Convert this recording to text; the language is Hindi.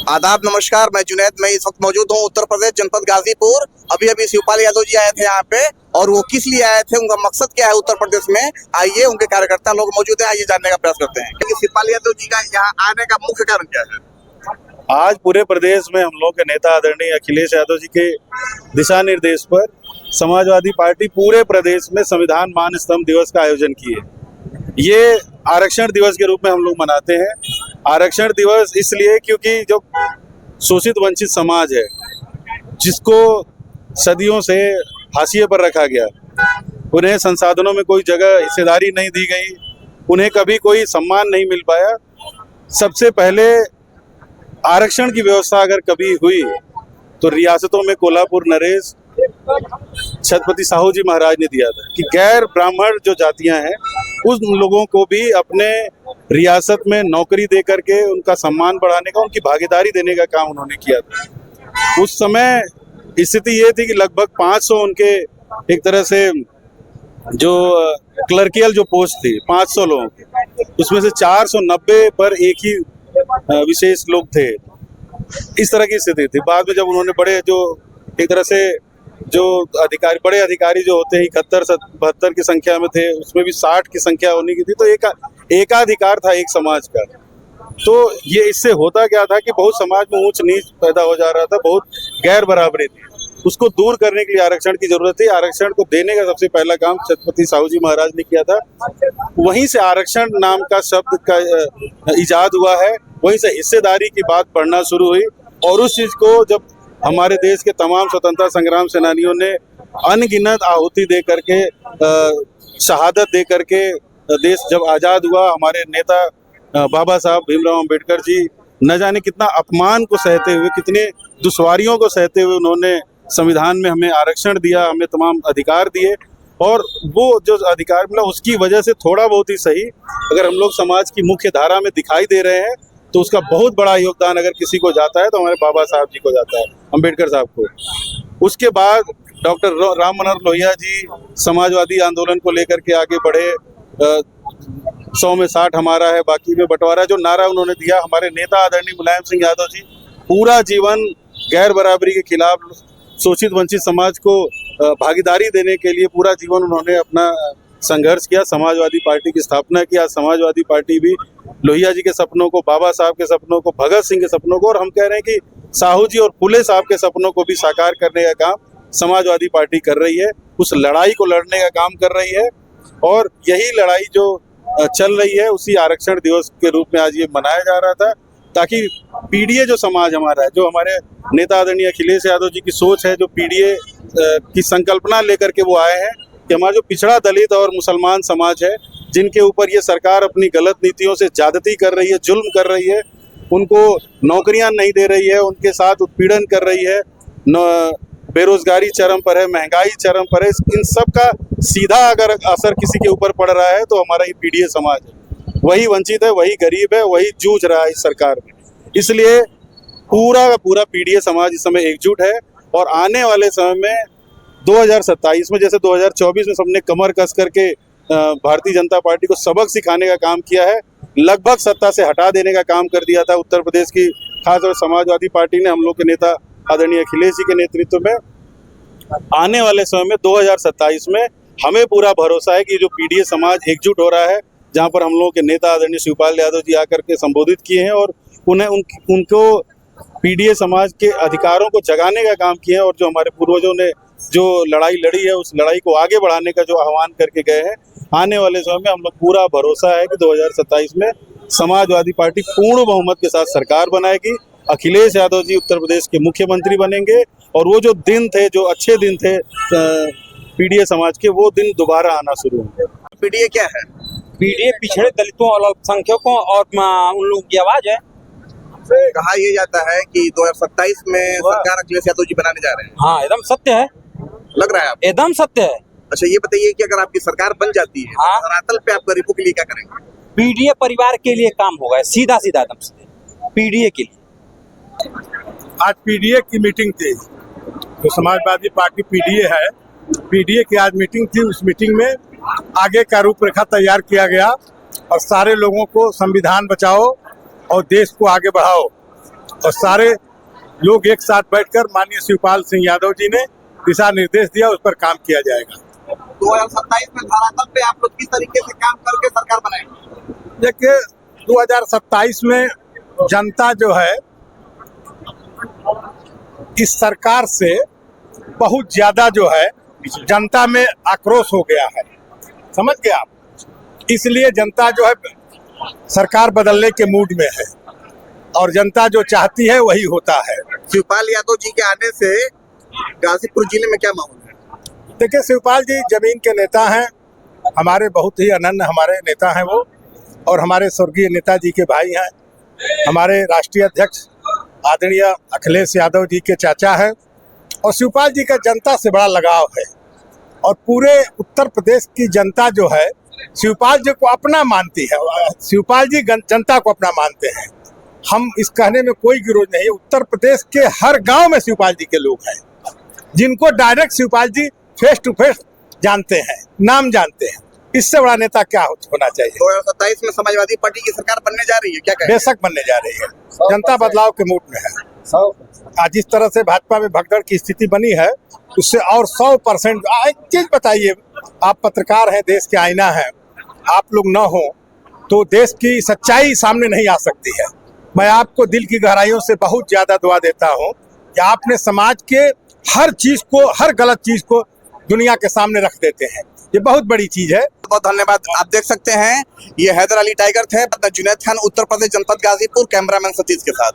आदाब, नमस्कार। मैं जुनैद। मैं इस वक्त मौजूद हूँ उत्तर प्रदेश जनपद गाजीपुर। अभी अभी शिवपाल यादव जी आए थे यहाँ पे, और वो किस लिए आए थे, उनका मकसद क्या है उत्तर प्रदेश में, आइए उनके कार्यकर्ता लोग मौजूद हैं, आइए जानने का प्रयास करते हैं कि शिवपाल यादव जी का यहाँ आने का मुख्य कारण क्या है। आज पूरे प्रदेश में हम लोग के नेता आदरणीय अखिलेश यादव जी के दिशा निर्देश पर समाजवादी पार्टी पूरे प्रदेश में संविधान मान स्तंभ दिवस का आयोजन किए। ये आरक्षण दिवस के रूप में हम लोग मनाते हैं। आरक्षण दिवस इसलिए क्योंकि जो शोषित वंचित समाज है, जिसको सदियों से हाशिए पर रखा गया, उन्हें संसाधनों में कोई जगह हिस्सेदारी नहीं दी गई, उन्हें कभी कोई सम्मान नहीं मिल पाया। सबसे पहले आरक्षण की व्यवस्था अगर कभी हुई तो रियासतों में कोल्हापुर नरेश छत्रपति साहू जी महाराज ने दिया था कि गैर ब्राह्मण जो जातियां हैं उन लोगों को भी अपने रियासत में नौकरी दे करके उनका सम्मान बढ़ाने का, उनकी भागीदारी देने का काम उन्होंने किया था। उस समय स्थिति ये थी कि लगभग 500 उनके एक तरह से जो क्लर्कियल जो पोस्ट थी 500 लोगों के, उसमें से 490 पर एक ही विशेष लोग थे। इस तरह की स्थिति थी। बाद में जब उन्होंने बड़े जो एक तरह से जो अधिकारी, बड़े अधिकारी जो होते हैं 71-72 की संख्या में थे, उसमें भी 60 की संख्या होने की थी, तो एकाधिकार था एक समाज का। तो ये इससे होता क्या था कि बहुत समाज में ऊंच नीच पैदा हो जा रहा था, बहुत गैर बराबरी थी। उसको दूर करने के लिए आरक्षण की जरूरत थी। आरक्षण को देने का सबसे पहला काम छत्रपति साहू जी महाराज ने किया था। वहीं से आरक्षण नाम का शब्द का इजाद हुआ है, वहीं से हिस्सेदारी की बात पढ़ना शुरू हुई। और उस चीज को जब हमारे देश के तमाम स्वतंत्रता संग्राम सेनानियों ने अनगिनत आहुति दे करके, शहादत दे करके देश जब आज़ाद हुआ, हमारे नेता बाबा साहब भीमराव अंबेडकर जी न जाने कितना अपमान को सहते हुए, कितने दुश्वारियों को सहते हुए उन्होंने संविधान में हमें आरक्षण दिया, हमें तमाम अधिकार दिए। और वो जो अधिकार मिला उसकी वजह से थोड़ा बहुत ही सही, अगर हम लोग समाज की मुख्य धारा में दिखाई दे रहे हैं तो उसका बहुत बड़ा योगदान अगर किसी को जाता है तो हमारे बाबा साहब जी को जाता है, अंबेडकर साहब को। उसके बाद डॉक्टर राम मनोहर लोहिया जी समाजवादी आंदोलन को लेकर के आगे बढ़े। 100 में 60 हमारा है, बाकी में बंटवारा, जो नारा उन्होंने दिया। हमारे नेता आदरणीय मुलायम सिंह यादव जी पूरा जीवन गैर बराबरी के खिलाफ, शोषित वंचित समाज को भागीदारी देने के लिए पूरा जीवन उन्होंने अपना संघर्ष किया। समाजवादी पार्टी की स्थापना की। आज समाजवादी पार्टी भी लोहिया जी के सपनों को, बाबा साहब के सपनों को, भगत सिंह के सपनों को, और हम कह रहे हैं कि साहू जी और फुले साहब के सपनों को भी साकार करने का काम समाजवादी पार्टी कर रही है। उस लड़ाई को लड़ने का काम कर रही है, और यही लड़ाई जो चल रही है उसी आरक्षण दिवस के रूप में आज ये मनाया जा रहा था, ताकि पीडीए जो समाज हमारा है, जो हमारे नेता आदरणीय अखिलेश यादव जी की सोच है, जो पीडीए की संकल्पना लेकर के वो आए हैं कि हमारा जो पिछड़ा दलित और मुसलमान समाज है, जिनके ऊपर ये सरकार अपनी गलत नीतियों से ज्यादती कर रही है, जुल्म कर रही है, उनको नौकरियां नहीं दे रही है, उनके साथ उत्पीड़न कर रही है, बेरोजगारी चरम पर है, महंगाई चरम पर है, इन सब का सीधा अगर असर किसी के ऊपर पड़ रहा है तो हमारा ये पीडीए समाज है। वही वंचित है, वही गरीब है, वही जूझ रहा है इस सरकार में। इसलिए पूरा का पूरा पीडीए समाज इस समय एकजुट है, और आने वाले समय में 2027 में, जैसे 2024 में सबने कमर कस करके भारतीय जनता पार्टी को सबक सिखाने का काम किया है, लगभग सत्ता से हटा देने का काम कर दिया था उत्तर प्रदेश की खास और समाजवादी पार्टी ने, हम लोग के नेता आदरणीय अखिलेश जी के नेतृत्व में। आने वाले समय में 2027 में हमें पूरा भरोसा है कि जो पीडीए समाज एकजुट हो रहा है, जहां पर हम लोग के नेता आदरणीय शिवपाल यादव जी आकर के संबोधित किए हैं और उनको पीडीए समाज के अधिकारों को जगाने का काम किया है, और जो हमारे पूर्वजों ने जो लड़ाई लड़ी है उस लड़ाई को आगे बढ़ाने का जो आह्वान करके गए हैं। आने वाले समय में हम लोग पूरा भरोसा है कि 2027 में समाजवादी पार्टी पूर्ण बहुमत के साथ सरकार बनाएगी। अखिलेश यादव जी उत्तर प्रदेश के मुख्यमंत्री बनेंगे, और वो जो दिन थे, जो अच्छे दिन थे पीडीए समाज के, वो दिन दोबारा आना शुरू होंगे। पीडीए क्या है? पीडीए पिछड़े दलितों और अल्पसंख्यकों और उन लोगों की आवाज है। कहा यह जाता है कि 2027 में सरकार अखिलेश यादव जी बनाने जा रहे हैं। हाँ, एकदम सत्य है। लग रहा है आपको? एकदम सत्य है। अच्छा, ये बताइए कि अगर आपकी सरकार बन जाती है, हाँ, धरातल पे आप गरीबों के लिए क्या करेंगे? पीडीए परिवार के लिए काम होगा, सीधा सीधा एकदम सीधे पीडीए के लिए। आज पीडीए की मीटिंग थी, जो समाजवादी पार्टी पीडीए है, पीडीए की आज मीटिंग थी। उस मीटिंग में आगे का रूपरेखा तैयार किया गया, और सारे लोगों को संविधान बचाओ और देश को आगे बढ़ाओ, और सारे लोग एक साथ बैठकर माननीय शिवपाल सिंह यादव जी ने दिशा निर्देश दिया, उस पर काम किया जाएगा। 2027 में धरातल पे आप लोग किस तरीके से काम करके सरकार बनाएंगे? देखिए 2027 में जनता जो है इस सरकार से बहुत ज्यादा जो है जनता में आक्रोश हो गया है, समझ गए आप। इसलिए जनता जो है सरकार बदलने के मूड में है और जनता जो चाहती है वही होता है। शिवपाल यादव जी के आने से गाजीपुर जिले में क्या माहौल है? देखिए शिवपाल जी जमीन के नेता हैं, हमारे बहुत ही अनन्य हमारे नेता हैं वो, और हमारे स्वर्गीय नेताजी के भाई हैं, हमारे राष्ट्रीय अध्यक्ष आदरणीय अखिलेश यादव जी के चाचा हैं, और शिवपाल जी का जनता से बड़ा लगाव है और पूरे उत्तर प्रदेश की जनता जो है शिवपाल जी को अपना मानती है। शिवपाल जी जनता को अपना मानते हैं। हम इस कहने में कोई गिरोज नहीं है, उत्तर प्रदेश के हर गांव में शिवपाल जी के लोग हैं जिनको direct Shivpal ji face to face जानते हैं, नाम जानते हैं। इससे बड़ा नेता क्या होना चाहिए। 2027 में समाजवादी पार्टी की सरकार बनने जा रही है, क्या कहें? बेशक बनने जा रही है, जनता बदलाव के मूड में है। आज जिस तरह से भाजपा में भगदड़ की स्थिति बनी है उससे और 100%। एक चीज बताइए, आप पत्रकार हैं, देश के आईना हैं, आप लोग न हो तो देश की सच्चाई सामने नहीं आ सकती है। मैं आपको दिल की गहराइयों से बहुत ज्यादा दुआ देता हूं कि आपने समाज के हर चीज को, हर गलत चीज को दुनिया के सामने रख देते हैं, ये बहुत बड़ी चीज है। बहुत धन्यवाद। आप देख सकते हैं ये हैदर अली टाइगर थे, जुनैद खान, उत्तर प्रदेश जनपद गाजीपुर, कैमरामैन सतीश के साथ।